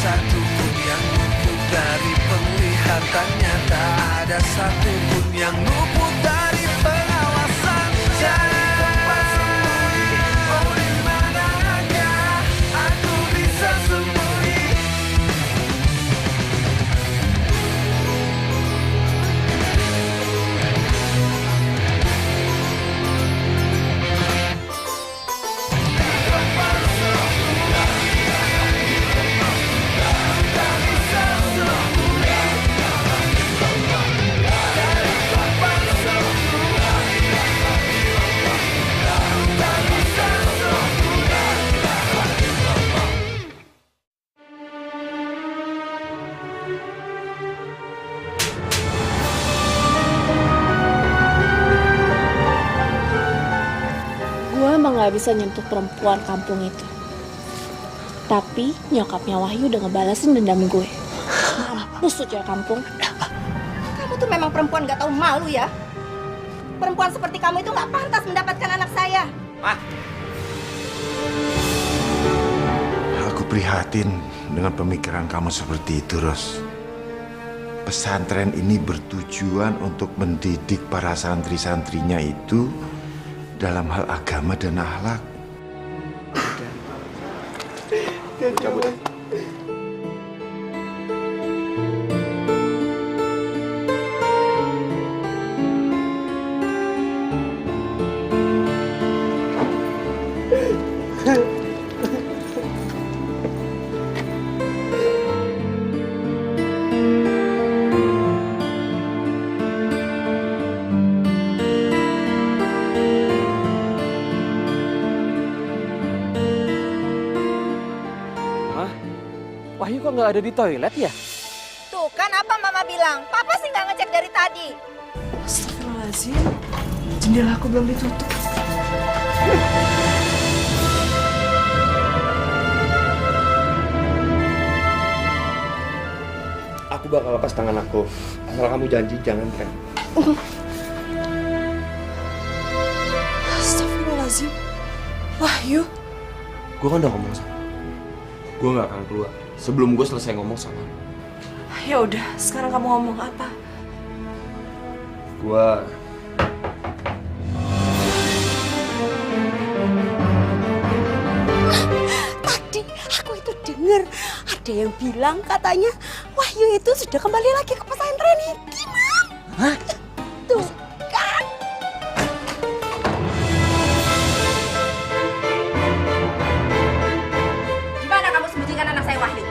satupun yang luput dari penglihatannya, tak ada satupun yang luput dari pengawasan. Jangan tempat sembunyi, oh di manakah aku bisa sembunyi? Gue emang gak bisa nyentuh perempuan kampung itu. Tapi nyokapnya Wahyu udah ngebalasin dendam gue. Mampus tuh cewek kampung. Kamu tuh memang perempuan gak tahu malu ya. Perempuan seperti kamu itu gak pantas mendapatkan anak saya. Ma. Aku prihatin dengan pemikiran kamu seperti itu, Ros. Pesantren ini bertujuan untuk mendidik para santri-santrinya itu dalam hal agama dan akhlak. Cabut. Wahyu kok nggak ada di toilet ya? Tuh kan apa mama bilang, papa sih nggak ngecek dari tadi. Astagfirullahaladzim, jendela aku belum ditutup. Aku bakal lepas tangan aku. Asal kamu janji jangan teriak. Astagfirullahaladzim, Wahyu. Gue kan udah ngomong sama lu. Gue gak akan keluar sebelum gue selesai ngomong sama lu. Ya udah, sekarang kamu ngomong apa? Gue... Tadi aku itu dengar ada yang bilang katanya Wahyu itu sudah kembali lagi ke pesantren ini, Mam. Hah? Tuh kan. Di mana kamu sembunyikan anak saya Wahyu?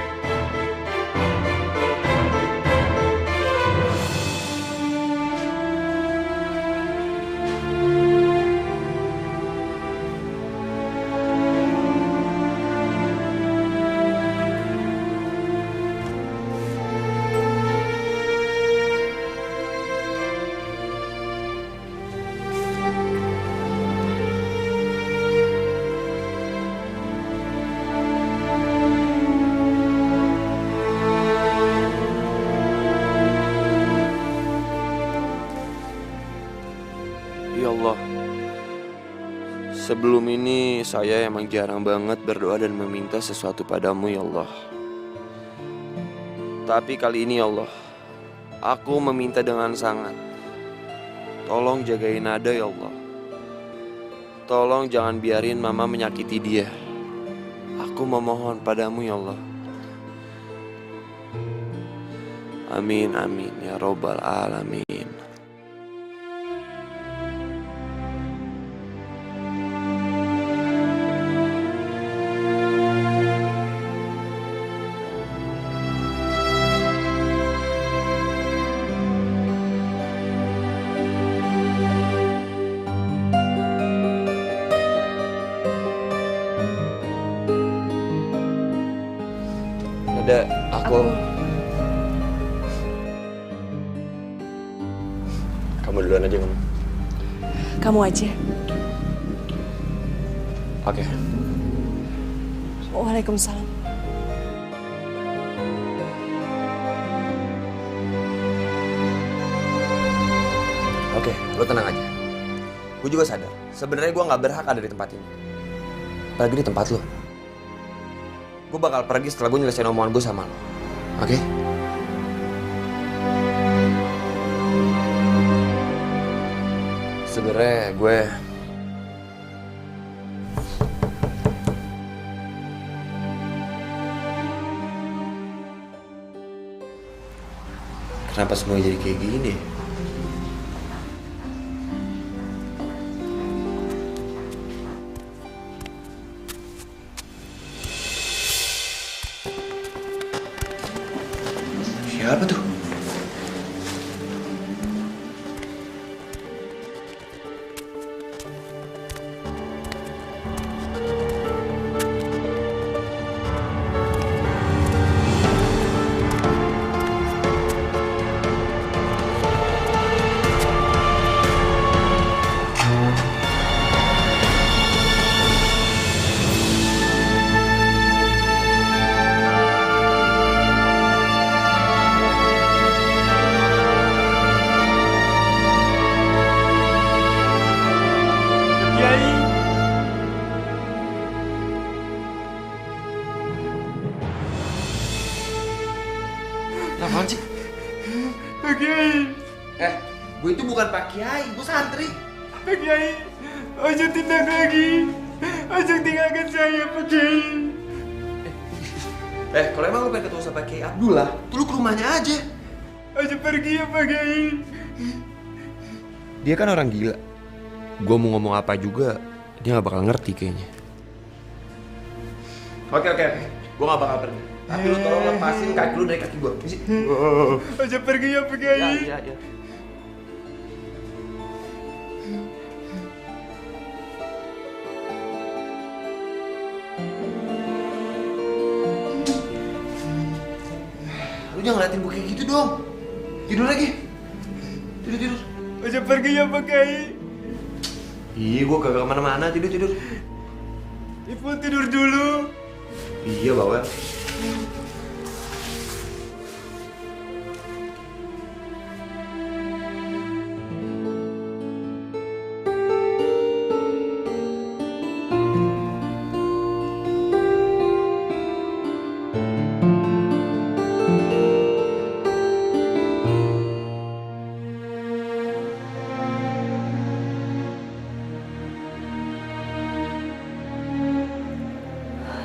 Ya Allah, sebelum ini saya emang jarang banget berdoa dan meminta sesuatu padamu ya Allah. Tapi kali ini ya Allah, aku meminta dengan sangat. Tolong jagain Nada ya Allah. Tolong jangan biarin Mama menyakiti dia. Aku memohon padamu ya Allah. Amin amin ya robbal alamin. Ada aku. Kamu duluan aja kamu. Kamu aja. Oke. Waalaikumsalam. Oke, lo tenang aja. Gue juga sadar, sebenarnya gue nggak berhak ada di tempat ini. Apalagi di tempat lo. gue bakal pergi setelah gue nyelesain omongan gue sama lo. Oke? Sebenarnya gue kenapa semua jadi kayak gini? Siapa tuh? Apaan sih? Pak Kiai. Gue itu bukan Pak Kiai, gue santri. Pak Kiai, ojo tindak lagi. Ojo tinggalkan saya, Pak Kiai. Kalau emang lu pengen ketemu sama Pak Kiai Abdullah, tuh lu ke rumahnya aja. Ojo pergi ya, Pak Kiai. Dia kan orang gila. Gue mau ngomong apa juga, dia gak bakal ngerti kayaknya. Oke. Gue gak bakal pergi. Tapi lu tolong lepasin kaki lu dari kaki gue. Ojo pergi ya, Pak Kiai. Iya. Lu jangan ngeliatin gue kayak gitu dong. Tidur lagi. Tidur. Ojo pergi ya, Pak Kiai. Iya, gue kagak kemana-mana. Tidur. Ibu tidur dulu. Iya, Bawel.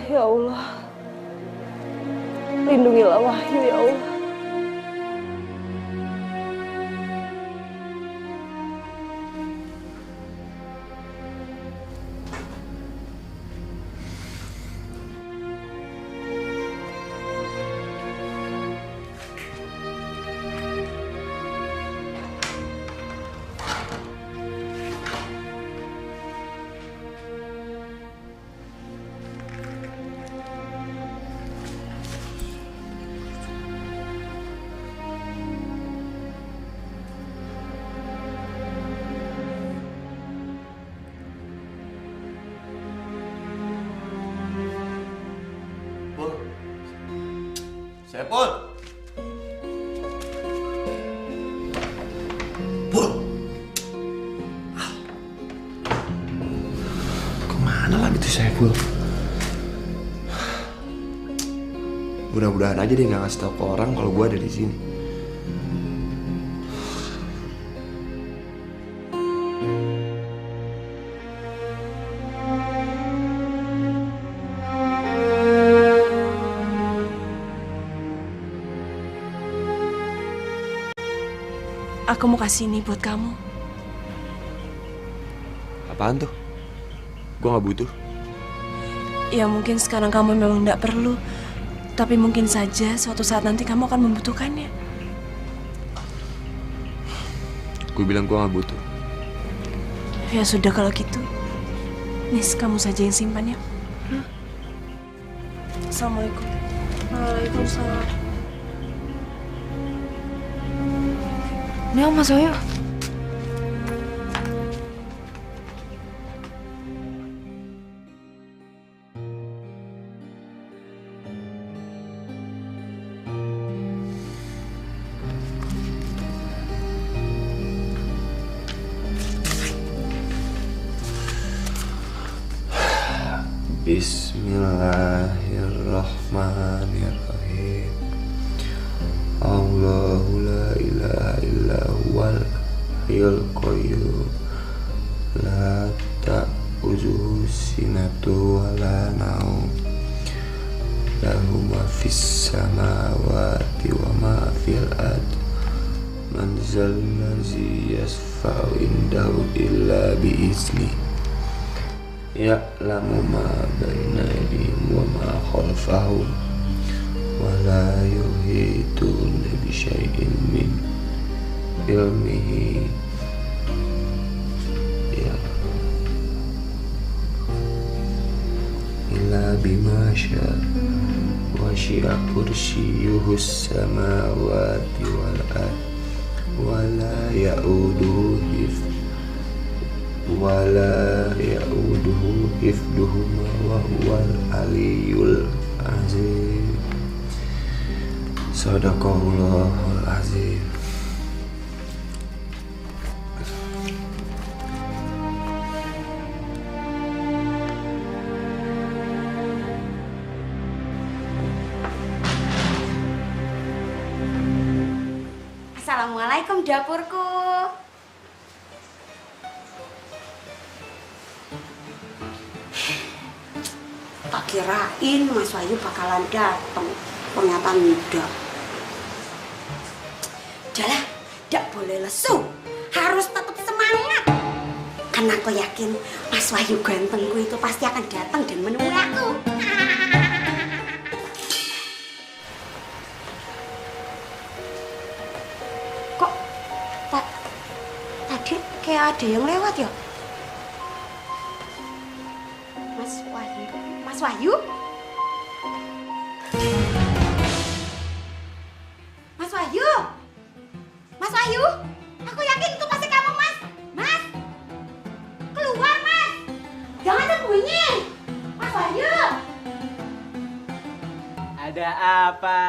Ya Allah, lindungilah Wahyu ya Allah. Sepul. Pul. Kemana lagi tuh Sepul? Mudah-mudahan aja dia nggak ngasih tau ke orang kalau gue ada di sini. Aku mau kasih ini buat kamu. Apaan tuh? Gue nggak butuh. Ya mungkin sekarang kamu memang tidak perlu. Tapi mungkin saja suatu saat nanti kamu akan membutuhkannya. Gue bilang gue nggak butuh. Ya sudah kalau gitu. Nis, kamu saja yang simpan ya. Assalamualaikum. Waalaikumsalam. Ini Om Mas Wahyu. Bismillahirrahmanirrahim. Bismillahirrahmanirrahim. Allahu la ilaha illa huwal hayyul qayyum la ta'khudhuhu sinatun wa la naum lahu ma fis samawati wa ma fil ard man zal ladzi yashfa'u indahu illa bi izni ya'lamu ma baina aydihim wa ma khalfahum wa la yuhituna bi syai'in min ilmihi illa bima syaa wa syi'a kursiyyuhu samawati wal ard wa la ya'uduhu hifdhuhuma wa huwal aliyyul azim. Sadaqallahul azim. Assalamualaikum dapurku. Tak kirain Mas Wahyu bakalan datang, ternyata tidak. Udahlah, tidak boleh lesu, harus tetap semangat. Karena aku yakin Mas Wahyu gantengku itu pasti akan datang dan menemui aku. Kok tadi kayak ada yang lewat ya? Mas Wahyu? Mas Wahyu? Mas Wahyu? Aku yakin itu pasti kamu, Mas. Mas? Keluar, Mas. Jangan sembunyi. Mas Wahyu? Ada apa?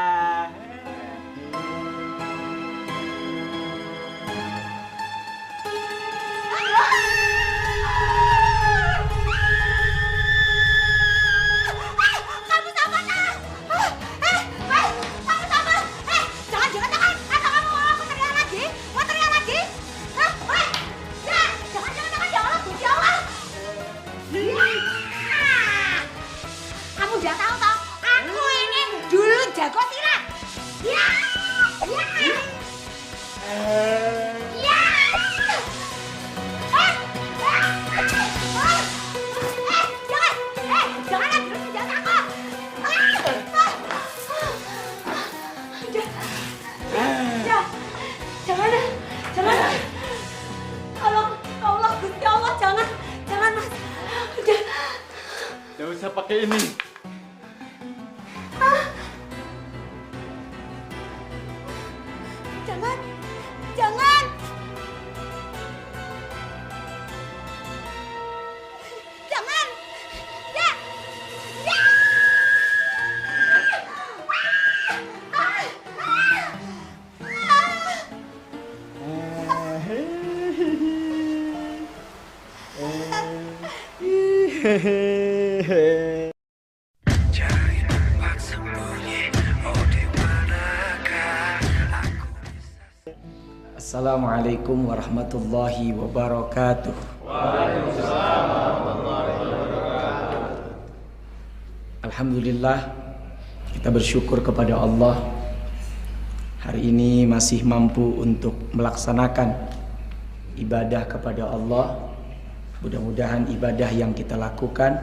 Pakai ini. Jangan, jangan. Jangan. Ya. Ya. Assalamualaikum warahmatullahi wabarakatuh. Waalaikumsalam warahmatullahi wabarakatuh. Alhamdulillah, kita bersyukur kepada Allah. Hari ini masih mampu untuk melaksanakan ibadah kepada Allah. Mudah-mudahan ibadah yang kita lakukan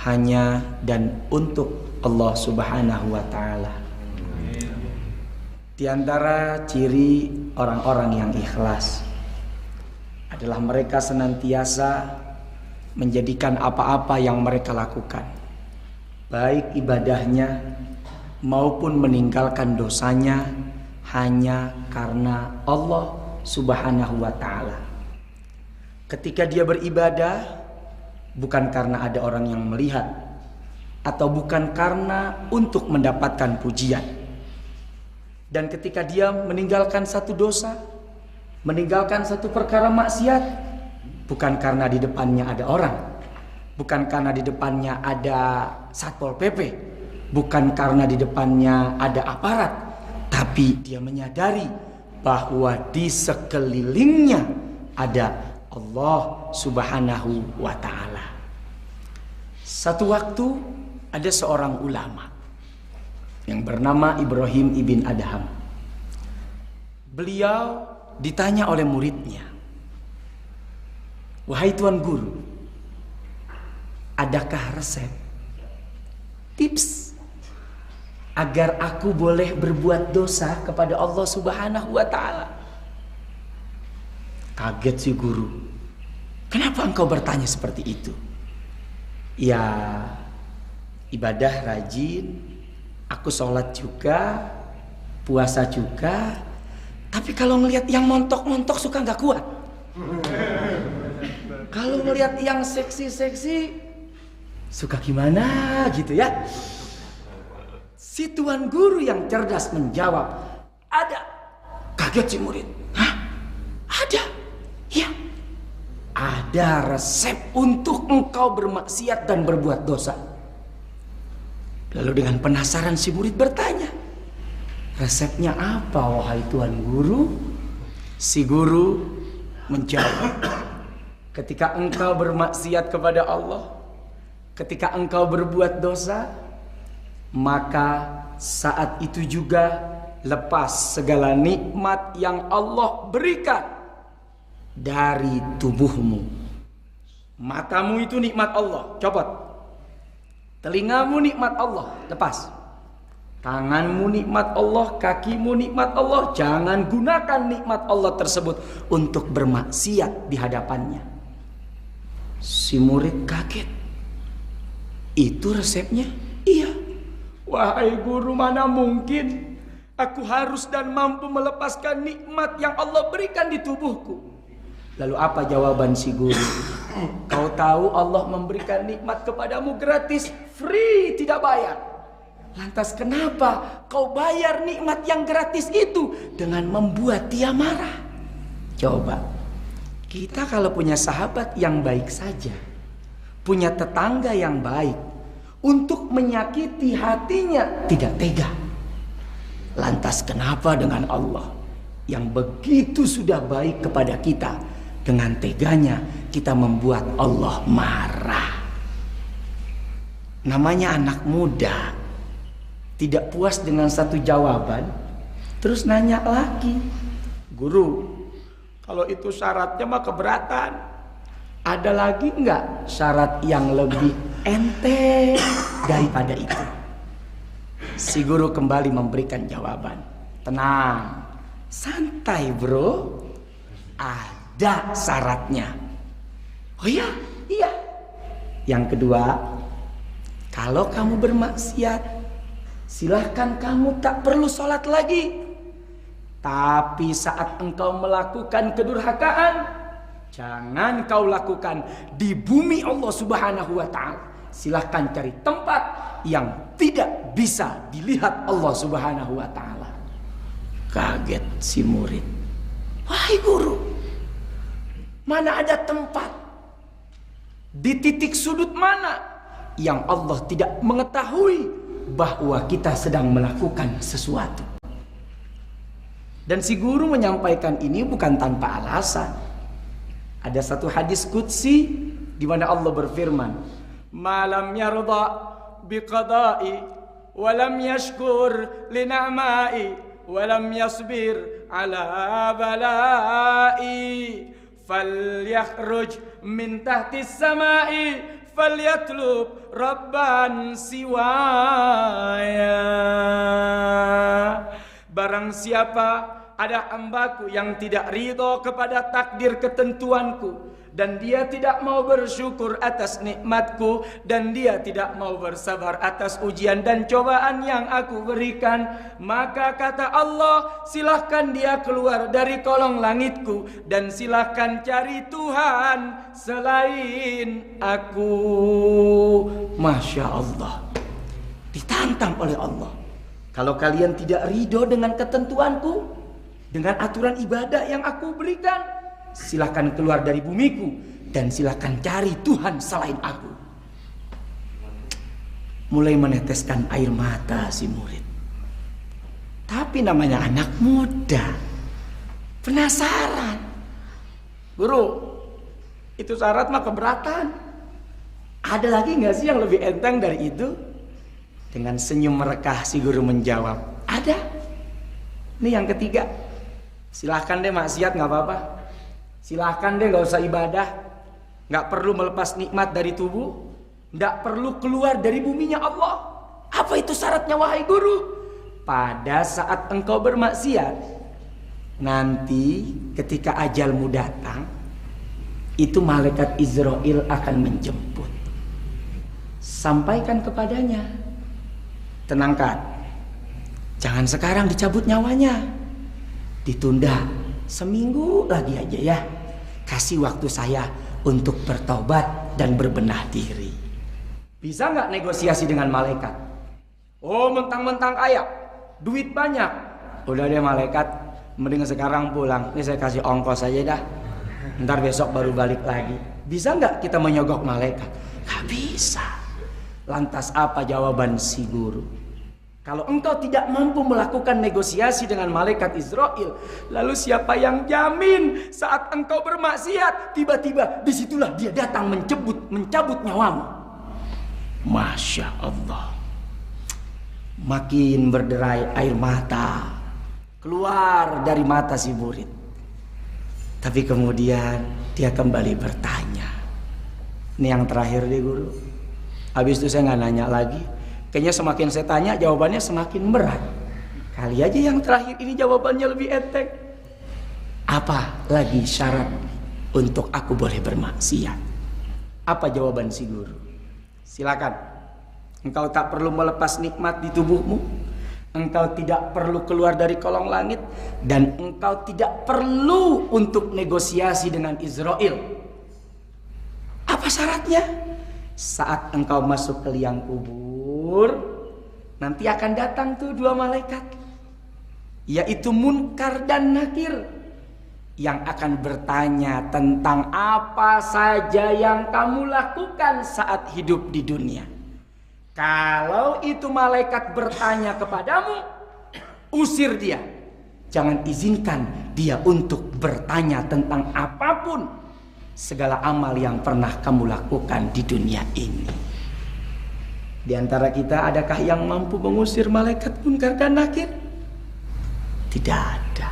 hanya dan untuk Allah Subhanahu wa ta'ala. Di antara ciri orang-orang yang ikhlas adalah mereka senantiasa menjadikan apa-apa yang mereka lakukan, baik ibadahnya maupun meninggalkan dosanya, hanya karena Allah Subhanahu wa ta'ala. Ketika dia beribadah, bukan karena ada orang yang melihat, atau bukan karena untuk mendapatkan pujian. Dan ketika dia meninggalkan satu dosa, meninggalkan satu perkara maksiat, bukan karena di depannya ada orang, bukan karena di depannya ada Satpol PP, bukan karena di depannya ada aparat, tapi dia menyadari bahwa di sekelilingnya ada Allah Subhanahu wa ta'ala. Satu waktu ada seorang ulama yang bernama Ibrahim ibn Adham. Beliau ditanya oleh muridnya, "Wahai Tuan Guru, adakah resep, tips agar aku boleh berbuat dosa kepada Allah Subhanahu wa ta'ala?" Kaget si guru. "Kenapa engkau bertanya seperti itu?" "Ya, ibadah rajin, aku sholat juga, puasa juga, tapi kalau ngelihat yang montok-montok suka nggak kuat. Kalau ngelihat yang seksi-seksi suka gimana gitu ya." Si tuan guru yang cerdas menjawab, "Ada." Kaget si murid. "Hah? Ada?" "Ya, ada resep untuk engkau bermaksiat dan berbuat dosa." Lalu dengan penasaran si murid bertanya, "Resepnya apa wahai Tuan Guru?" Si guru menjawab, "Ketika engkau bermaksiat kepada Allah, ketika engkau berbuat dosa, maka saat itu juga lepas segala nikmat yang Allah berikan dari tubuhmu. Matamu itu nikmat Allah, copot. Telingamu nikmat Allah, lepas. Tanganmu nikmat Allah, kakimu nikmat Allah, jangan gunakan nikmat Allah tersebut untuk bermaksiat di hadapannya." Si murid kaget. "Itu resepnya?" "Iya." "Wahai guru, mana mungkin aku harus dan mampu melepaskan nikmat yang Allah berikan di tubuhku." Lalu apa jawaban si guru? "Kau tahu Allah memberikan nikmat kepadamu gratis, free, tidak bayar. Lantas kenapa kau bayar nikmat yang gratis itu dengan membuat dia marah?" Coba, kita kalau punya sahabat yang baik saja, punya tetangga yang baik, untuk menyakiti hatinya tidak tega. Lantas kenapa dengan Allah yang begitu sudah baik kepada kita, dengan teganya kita membuat Allah marah? Namanya anak muda, tidak puas dengan satu jawaban, terus nanya lagi, "Guru, kalau itu syaratnya mah keberatan. Ada lagi enggak syarat yang lebih enteng daripada itu?" Si guru kembali memberikan jawaban, "Tenang, santai bro, ada syaratnya." "Oh iya?" "Iya. Yang kedua, kalau kamu bermaksiat, silahkan kamu tak perlu sholat lagi. Tapi saat engkau melakukan kedurhakaan, jangan kau lakukan di bumi Allah Subhanahu wa ta'ala. Silahkan cari tempat yang tidak bisa dilihat Allah Subhanahu wa ta'ala." Kaget si murid. "Wahai guru, mana ada tempat, di titik sudut mana yang Allah tidak mengetahui bahwa kita sedang melakukan sesuatu?" Dan si guru menyampaikan ini bukan tanpa alasan. Ada satu hadis qudsi di mana Allah berfirman, "Malam yarda biqada'i wa lam yashkur li na'ma'i wa lam yasbir ala bala'i falyakhruj min tahti samai falyatlub rabban siwaya." Barang siapa ada hambaku yang tidak ridho kepada takdir ketentuanku, dan dia tidak mau bersyukur atas nikmatku, dan dia tidak mau bersabar atas ujian dan cobaan yang aku berikan, maka kata Allah, silahkan dia keluar dari kolong langitku dan silahkan cari Tuhan selain aku. Masya Allah, ditantang oleh Allah. Kalau kalian tidak ridho dengan ketentuanku, dengan aturan ibadah yang aku berikan, silahkan keluar dari bumiku dan silahkan cari Tuhan selain aku. mulai meneteskan air mata si murid. Tapi namanya anak muda, penasaran. Guru, itu syarat mah keberatan. Ada lagi nggak sih yang lebih enteng dari itu? Dengan senyum merekah si guru menjawab, ada. Ini yang ketiga. Silahkan deh maksiat nggak apa-apa. Silahkan deh nggak usah ibadah. Nggak perlu melepas nikmat dari tubuh. Nggak perlu keluar dari buminya Allah. Apa itu syaratnya wahai guru? Pada saat engkau bermaksiat, nanti ketika ajalmu datang, itu malaikat Israel akan menjemput. Sampaikan kepadanya, tenangkan, jangan sekarang dicabut nyawanya, ditunda seminggu lagi aja ya. Kasih waktu saya untuk bertobat dan berbenah diri. Bisa nggak negosiasi dengan malaikat? Oh, mentang-mentang kaya, duit banyak. Udah deh malaikat, mending sekarang pulang. Ini saya kasih ongkos aja dah. Ntar besok baru balik lagi. Bisa nggak kita menyogok malaikat? Gak bisa. Lantas apa jawaban si guru? Kalau engkau tidak mampu melakukan negosiasi dengan malaikat Israel, lalu siapa yang jamin saat engkau bermaksiat, tiba-tiba disitulah dia datang mencabut nyawamu? Masya Allah. Makin berderai air mata keluar dari mata si murid. Tapi kemudian dia kembali bertanya. Ini yang terakhir deh guru. Habis itu saya nggak nanya lagi. Kayaknya semakin saya tanya jawabannya semakin berat. Kali aja yang terakhir ini jawabannya lebih enteng. Apa lagi syarat untuk aku boleh bermaksiat? Apa jawaban si guru? Silakan. Engkau tak perlu melepas nikmat di tubuhmu. Engkau tidak perlu keluar dari kolong langit. Dan engkau tidak perlu untuk negosiasi dengan Israel. Apa syaratnya? Saat engkau masuk ke liang kubur, nanti akan datang tuh dua malaikat, yaitu Munkar dan Nakir, yang akan bertanya tentang apa saja yang kamu lakukan saat hidup di dunia. Kalau itu malaikat bertanya kepadamu, usir dia. Jangan izinkan dia untuk bertanya tentang apapun, segala amal yang pernah kamu lakukan di dunia ini. Di antara kita adakah yang mampu mengusir malaikat Munkar dan Nakir? Tidak ada.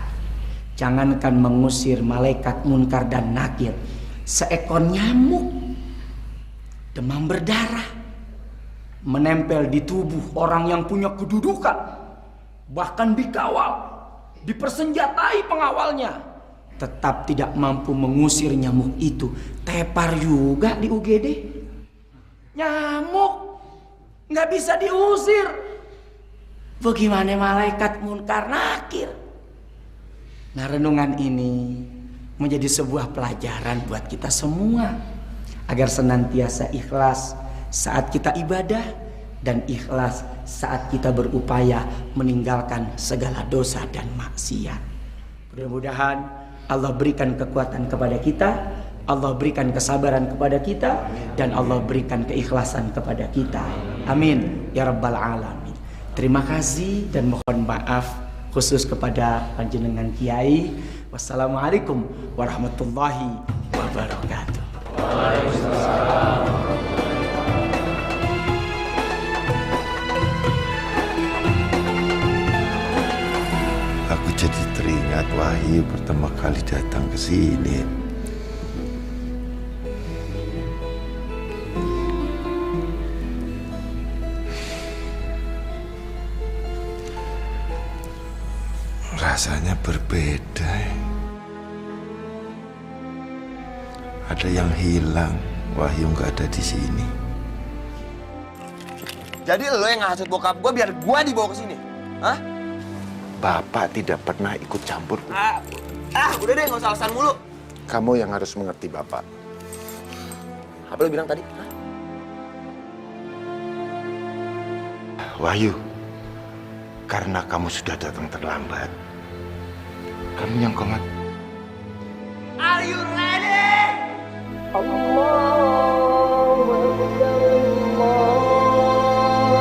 Jangankan mengusir malaikat Munkar dan Nakir, seekor nyamuk demam berdarah menempel di tubuh orang yang punya kedudukan, bahkan dikawal, dipersenjatai pengawalnya, tetap tidak mampu mengusir nyamuk itu. Tepar juga di UGD. Nyamuk nggak bisa diusir. Bagaimana malaikat Munkar Nakir? Nah, renungan ini menjadi sebuah pelajaran buat kita semua, agar senantiasa ikhlas saat kita ibadah dan ikhlas saat kita berupaya meninggalkan segala dosa dan maksiat. Mudah-mudahan Allah berikan kekuatan kepada kita, Allah berikan kesabaran kepada kita, dan Allah berikan keikhlasan kepada kita. Amin ya rabbal alamin. Terima kasih dan mohon maaf khusus kepada panjenengan Kiai. Wassalamualaikum warahmatullahi wabarakatuh. Waalaikumsalam. Aku jadi teringat Wahyu pertama kali datang ke sini. Rasanya berbeda. Ada yang hilang. Wahyu nggak ada di sini. Jadi lo yang ngasut bokap gue biar gue dibawa ke sini, hah? Bapak tidak pernah ikut campur. Udah deh, nggak usah alasan mulu. Kamu yang harus mengerti Bapak. Apa lo bilang tadi? Hah? Wahyu, karena kamu sudah datang terlambat, kamu yang komat. Are you ready? Allahu Akbar, Allahu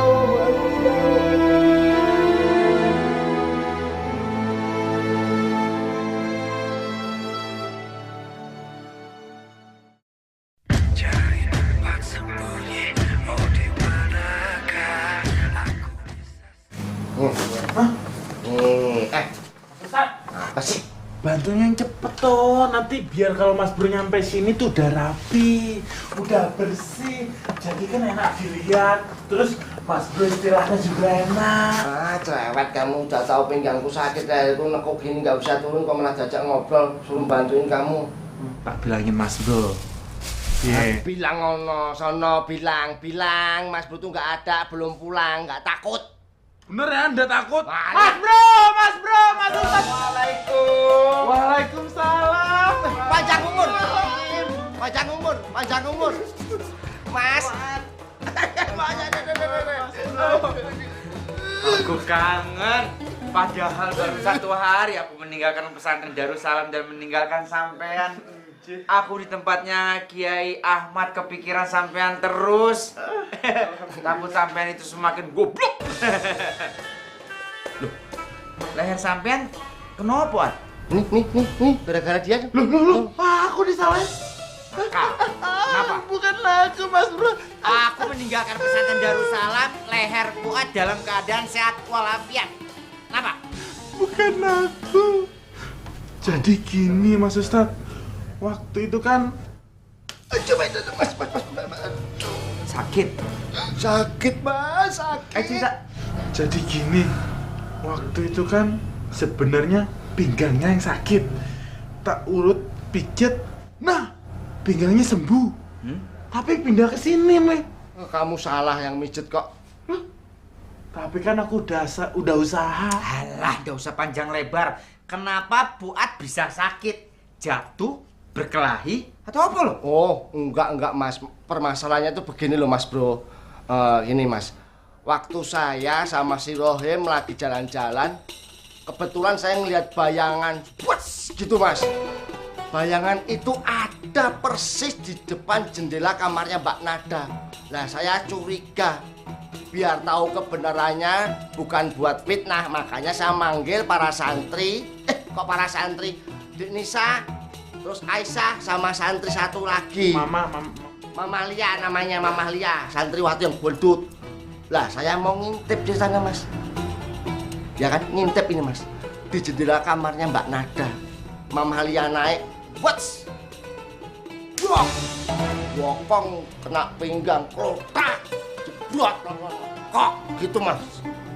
Apa sih? Bantunya yang cepet toh, nanti biar kalau Mas Bro nyampe sini tuh udah rapi, udah bersih, jadi kan enak dilihat. Terus Mas Bro istirahatnya juga enak. Ah, cerewet kamu, udah tahu pinggangku sakit ya, aku nekuk gini nggak usah turun, kok malah jajak ngobrol, suruh bantuin kamu. Tak bilangin Mas Bro. Iya. Bilang ono, sono bilang, Mas Bro tuh nggak ada, belum pulang, nggak takut. Bener ya, Anda takut? Mas Bro, Mas Ustaz. Waalaikumsalam. Waalaikumsalam. Panjang umur. Mas. Aku kangen. Padahal baru 1 hari aku meninggalkan pesantren Darussalam dan meninggalkan sampean. Aku di tempatnya Kiai Ahmad kepikiran sampean terus. Takut sampean itu semakin goblok. Loh, leher sampean kenapa? Nih, gara-gara dia. Loh, aku disalahin. Kenapa? Bukan aku, Mas Bro. Aku meninggalkan pesantren Darussalam, leher Fuad dalam keadaan sehat walafiat. Kenapa? Bukan aku. Jadi gini, Mas Ustaz. Waktu itu kan Coba itu, Mas. Sakit. Sakit, Mas, sakit. Cerita. Jadi gini, waktu itu kan sebenarnya pinggangnya yang sakit. Tak urut pijat, nah pinggangnya sembuh. Tapi pindah ke sini, Meh. Kamu salah yang mijet kok. Tapi kan aku udah usaha. Alah, nggak usah panjang lebar. Kenapa Fuad bisa sakit? Jatuh, berkelahi, atau apa lo? Oh, enggak, Mas. Permasalahannya tuh begini loh, Mas Bro. Ini, Mas. Waktu saya sama si Rohim lagi jalan-jalan, kebetulan saya ngelihat bayangan, puas gitu, Mas. Bayangan itu ada persis di depan jendela kamarnya Mbak Nada. Lah, saya curiga. Biar tahu kebenarannya, bukan buat fitnah, makanya saya manggil para santri. Kok para santri? Dik Nisa, terus Aisyah sama santri satu lagi. Mama Lia namanya, Mama Lia, santriwati yang boldut. Lah, saya mau ngintip di sana, Mas. Ya kan, ngintip ini, Mas. Di jendela kamarnya Mbak Nada. Mama Lia naik, wats. Blok. Bokong kena pinggang, klotak. Jeblok. Kok gitu, Mas.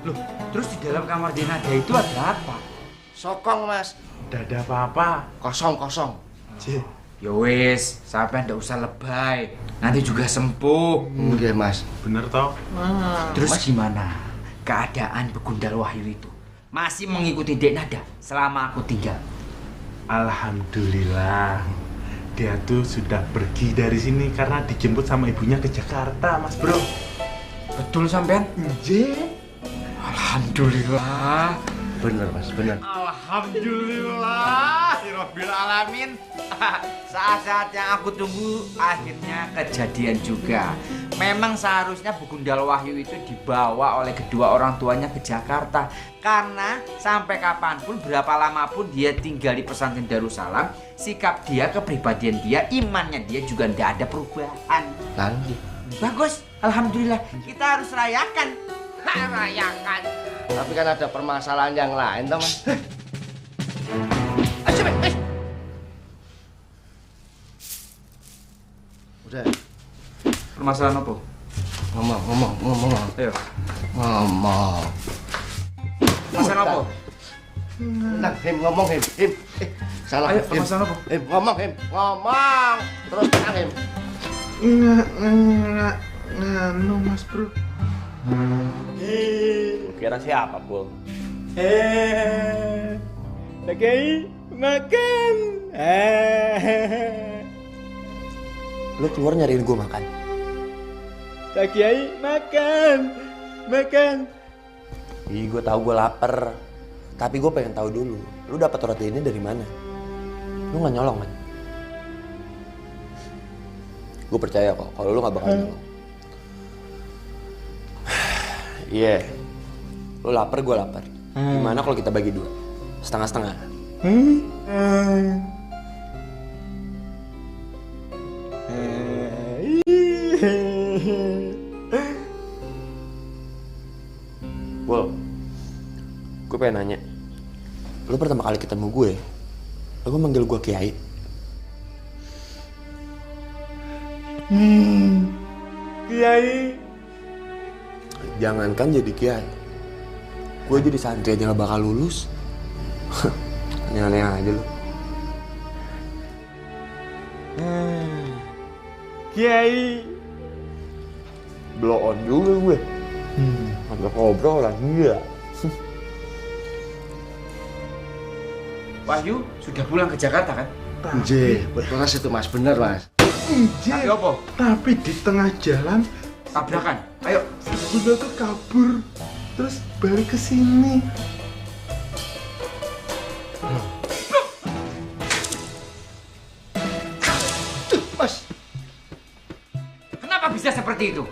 Loh, terus di dalam kamar di Nada itu ada apa? Sokong, Mas. Udah ada apa-apa. Kosong. Ya wis, sampai ndak usah lebay. Nanti juga sembuh. Nggih, Mas. Bener toh? Terus Mas, gimana keadaan Begundal Wahyu itu? Masih mengikuti Dek Nada selama aku tinggal? Alhamdulillah. Dia tuh sudah pergi dari sini karena dijemput sama ibunya ke Jakarta, Mas Bro. Betul sampean? Iya. Alhamdulillah. Bener, Mas, bener. Alhamdulillah, Rabbil Alamin. Saat-saat yang aku tunggu akhirnya kejadian juga. Memang seharusnya Begundal Wahyu itu dibawa oleh kedua orang tuanya ke Jakarta. Karena sampai kapanpun, berapa lama pun dia tinggal di pesantren Darussalam, sikap dia, kepribadian dia, imannya dia juga tidak ada perubahan. Lalu? Bagus, Alhamdulillah. Kita harus rayakan. Rayakan. Tapi kan ada permasalahan yang lain, toh, Mas. Udah. Permasalahan apa? Ngomong. Ayo. Ngomong. Permasalahan apa? Nah, ngomong, Him. Salah. Ayo, permasalahan apa? Ngomong. Terus tenang, Him. Nganu, Mas Bro. Kira siapa, Pul? Kiai, makan. Lu keluar nyariin gue makan? Kak Kiai, makan. Ih, gue tahu gue lapar. Tapi gue pengen tahu dulu, lu dapat roti ini dari mana? Lu nggak nyolong kan? Gue percaya kok, kalau lu nggak bakal nyolong. Iya, lu lapar, gue lapar. Gimana kalau kita bagi 2? Setengah-setengah. Bol, gue pengen nanya. Lu pertama kali ketemu gue, lu manggil gue Kiai. Kiai. Jangankan jadi Kiai, gue jadi santri aja gak bakal lulus. Aneh-aneh aja lu. Kiai. Blow on juga gue. Sampai ngobrol lah gila. Wahyu sudah pulang ke Jakarta kan? Nggih, betul itu Mas, bener Mas. Tapi apa? Tapi di tengah jalan Tabrakan. Ayo. Bunda tuh kabur, terus balik ke sini. Mas, kenapa bisa seperti itu?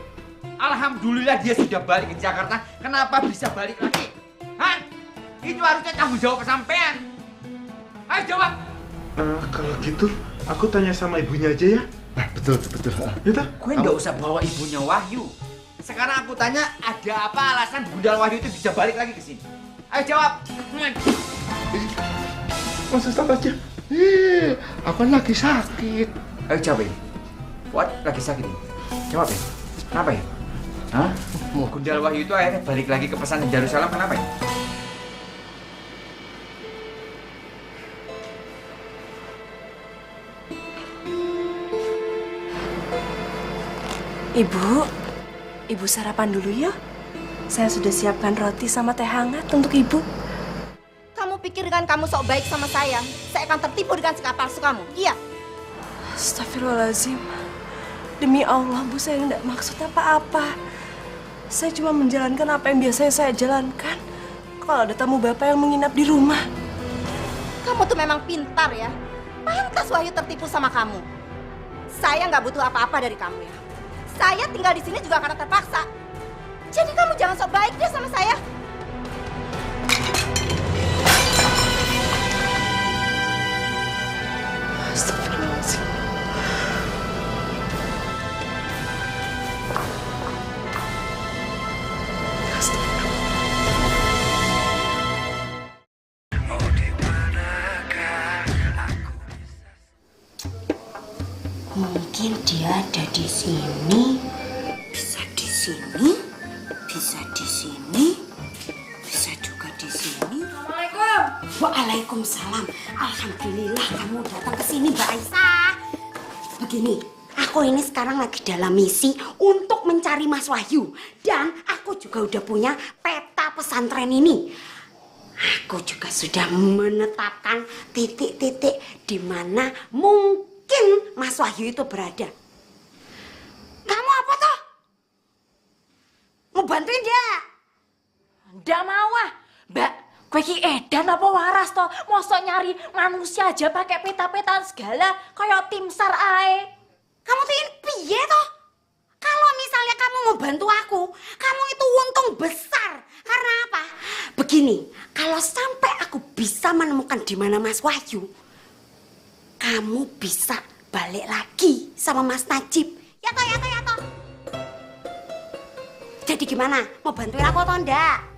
Alhamdulillah dia sudah balik ke Jakarta. Kenapa bisa balik lagi? Hah? Itu harusnya tanggung jawab sampean. Ayo jawab. Kalau gitu, aku tanya sama ibunya aja ya. Nah, betul. Gitu? Gue nggak usah bawa ibunya Wahyu. Sekarang aku tanya, ada apa alasan Bunda Wahyu itu bisa balik lagi ke sini? Ayo jawab. Mas Ustadz aja. Aku lagi sakit. Ayo jawab ya. What? Lagi sakit ya? Jawab ya. Kenapa ya? Hah? Gundal Wahyu itu akhirnya balik lagi ke pesantren Darussalam, kenapa ya? Ibu sarapan dulu yuk. Saya sudah siapkan roti sama teh hangat untuk ibu. Kamu pikir dengan kamu sok baik sama saya akan tertipu dengan sikap palsu kamu? Iya. Astagfirullahaladzim. Demi Allah, Bu, saya tidak maksud apa-apa. Saya cuma menjalankan apa yang biasanya saya jalankan. Kalau ada tamu bapak yang menginap di rumah. Kamu tuh memang pintar ya. Pantas Wahyu tertipu sama kamu. Saya nggak butuh apa-apa dari kamu ya. Saya tinggal di sini juga karena terpaksa. Jadi kamu jangan sok baik deh sama saya. Astagfirullahaladzim. Mungkin dia ada di sini, bisa di sini, bisa di sini, bisa juga di sini. Assalamualaikum. Waalaikumsalam. Alhamdulillah kamu datang ke sini, Mbak Aisyah. Begini, aku ini sekarang lagi dalam misi untuk mencari Mas Wahyu. Dan aku juga udah punya peta pesantren ini. Aku juga sudah menetapkan titik-titik di mana mungkin Mas Wahyu itu berada. Kamu apa toh? Mau bantuin dia? Ndak mau ah, Mbak. Kowe ki edan apa waras toh? Mosok nyari manusia aja pakai peta-petaan segala kayak tim SAR ae. Kamu tuh ini piye toh? Kalau misalnya kamu mau bantu aku, kamu itu untung besar. Karena apa? Begini, kalau sampai aku bisa menemukan di mana Mas Wahyu, kamu bisa balik lagi sama Mas Najib. Ya toh, ya toh, ya toh. Jadi gimana? Mau bantuin aku atau enggak?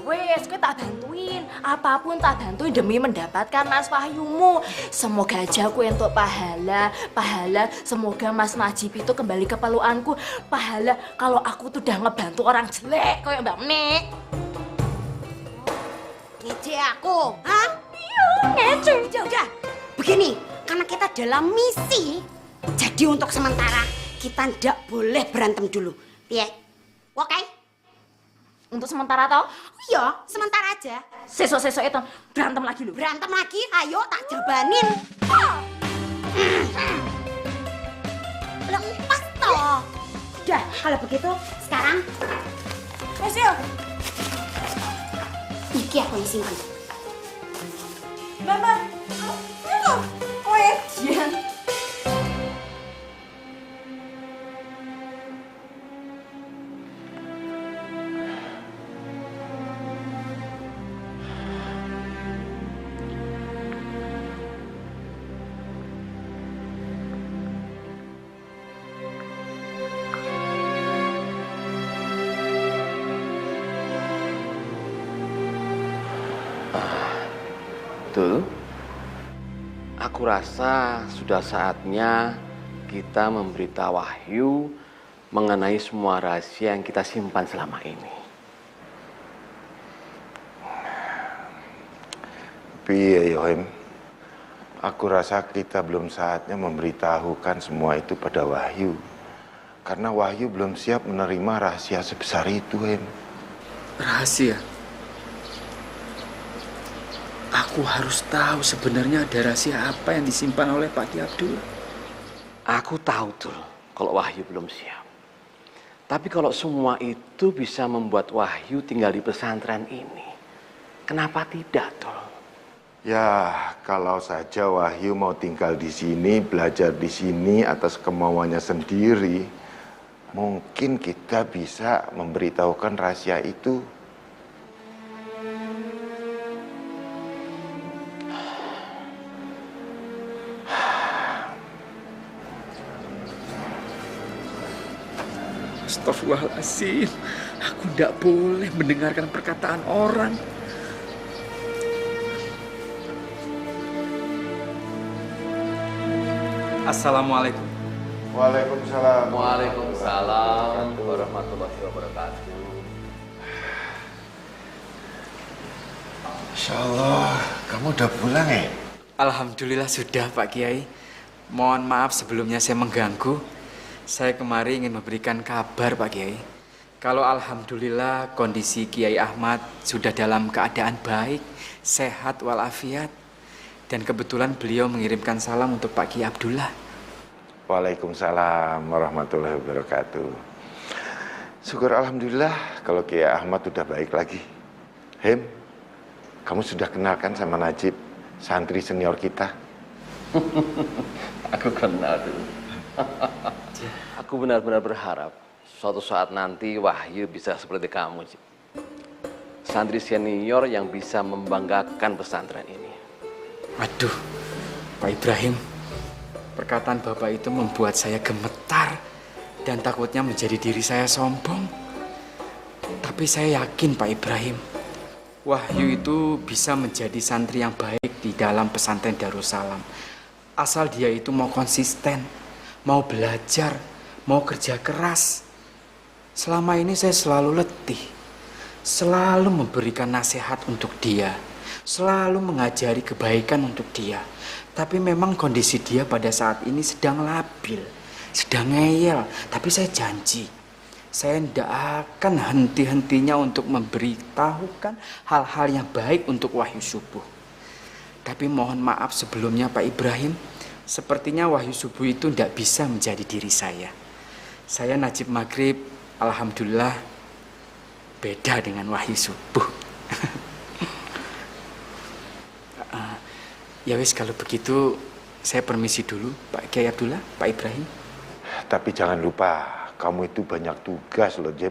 Wes, kowe tak bantuin. Apapun tak bantuin demi mendapatkan Mas Wahyumu. Semoga aja aku entuk pahala. Semoga Mas Najib itu kembali ke pelukanku. Pahala kalau aku tuh udah ngebantu orang jelek kayak Mbak Nek. Ngece aku, hah? Iya, ngece. Udah, begini, karena kita dalam misi, jadi untuk sementara kita ndak boleh berantem dulu. Piye? Oke? Untuk sementara toh? Iya, sementara aja. Sesok-sesok itu berantem lagi loh. Berantem lagi? Ayo tak jabanin. Lepas toh. Udah, kalau begitu sekarang Mas yo. iki aku yang simpan. Mama. Ayo. Kowe jian. Tul, aku rasa sudah saatnya kita memberitahu Wahyu mengenai semua rahasia yang kita simpan selama ini. Piye Yohem, aku rasa kita belum saatnya memberitahukan semua itu pada Wahyu. Karena Wahyu belum siap menerima rahasia sebesar itu, Hem. Rahasia? Aku harus tahu sebenarnya ada rahasia apa yang disimpan oleh Pak Ki Abdul. Aku tahu Tul, kalau Wahyu belum siap. Tapi kalau semua itu bisa membuat Wahyu tinggal di pesantren ini, kenapa tidak Tul? Ya, kalau saja Wahyu mau tinggal di sini, belajar di sini atas kemauannya sendiri, mungkin kita bisa memberitahukan rahasia itu. Astagfirullahaladzim, aku tidak boleh mendengarkan perkataan orang. Assalamualaikum. Waalaikumsalam. Waalaikumsalam warahmatullahi wabarakatuh. Insya Allah, kamu udah pulang ya? Alhamdulillah sudah Pak Kiai. Mohon maaf sebelumnya saya mengganggu. Saya kemarin ingin memberikan kabar Pak Kiai. Kalau alhamdulillah kondisi Kiai Ahmad sudah dalam keadaan baik, sehat walafiat. Dan kebetulan beliau mengirimkan salam untuk Pak Kiai Abdullah. Waalaikumsalam warahmatullahi wabarakatuh. Syukur alhamdulillah kalau Kiai Ahmad udah baik lagi. Hem, kamu sudah kenalkan sama Najib, santri senior kita? Aku kenal tuh. Aku benar-benar berharap suatu saat nanti Wahyu bisa seperti kamu, Cip. Santri senior yang bisa membanggakan pesantren ini. Aduh, Pak Ibrahim, perkataan Bapak itu membuat saya gemetar dan takutnya menjadi diri saya sombong. Tapi saya yakin Pak Ibrahim, Wahyu itu bisa menjadi santri yang baik di dalam pesantren Darussalam. Asal dia itu mau konsisten, mau belajar, mau kerja keras. Selama ini saya selalu letih, selalu memberikan nasihat untuk dia, selalu mengajari kebaikan untuk dia. Tapi memang kondisi dia pada saat ini sedang labil, sedang ngeyel. Tapi saya janji, saya tidak akan henti-hentinya untuk memberitahukan hal-hal yang baik untuk Wahyu Subuh. Tapi mohon maaf sebelumnya Pak Ibrahim, sepertinya Wahyu Subuh itu tidak bisa menjadi diri saya. Saya Najib Maghrib, alhamdulillah beda dengan Wahyu Subuh. Ya wis, kalau begitu saya permisi dulu Pak Kiai Abdullah, Pak Ibrahim. Tapi jangan lupa, kamu itu banyak tugas loh, Jeb.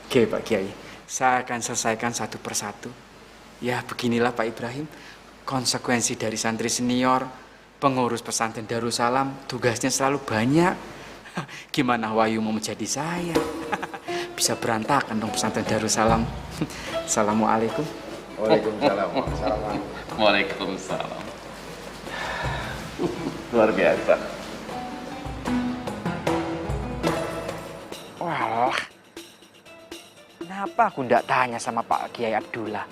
Oke Pak Kiai, saya akan selesaikan satu persatu. Ya beginilah Pak Ibrahim, konsekuensi dari santri senior, pengurus pesantren Darussalam, tugasnya selalu banyak. Gimana Wahyu mau menjadi saya? Bisa berantakan dong pesantren Darussalam. Assalamualaikum. Waalaikumsalam. Waalaikumsalam. Luar biasa. Wah, kenapa aku tidak tanya sama Pak Kiai Abdullah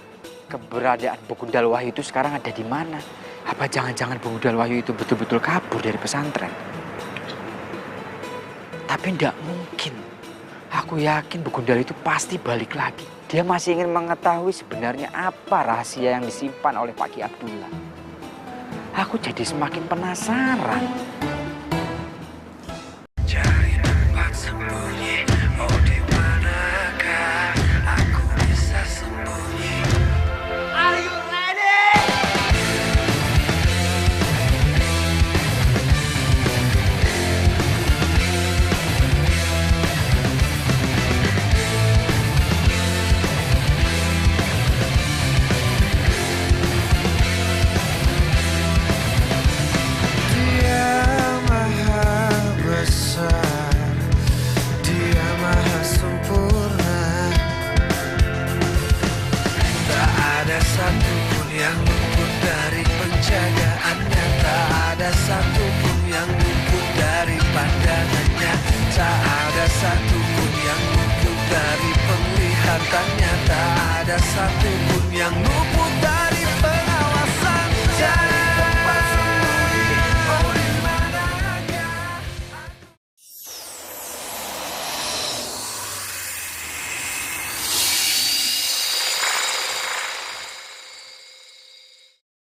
keberadaan Begundal Wahyu itu sekarang ada di mana? Apa jangan-jangan Begundal Wahyu itu betul-betul kabur dari pesantren? Tapi tidak mungkin. Aku yakin Begundal itu pasti balik lagi. Dia masih ingin mengetahui sebenarnya apa rahasia yang disimpan oleh Pak Kiai Abdullah. Aku jadi semakin penasaran. Cari tempat sembunyi, oh di manakah aku bisa sembunyi? Are you ready? Diam satupun yang luput dari penglihatan nyata. Tak ada satupun yang luput dari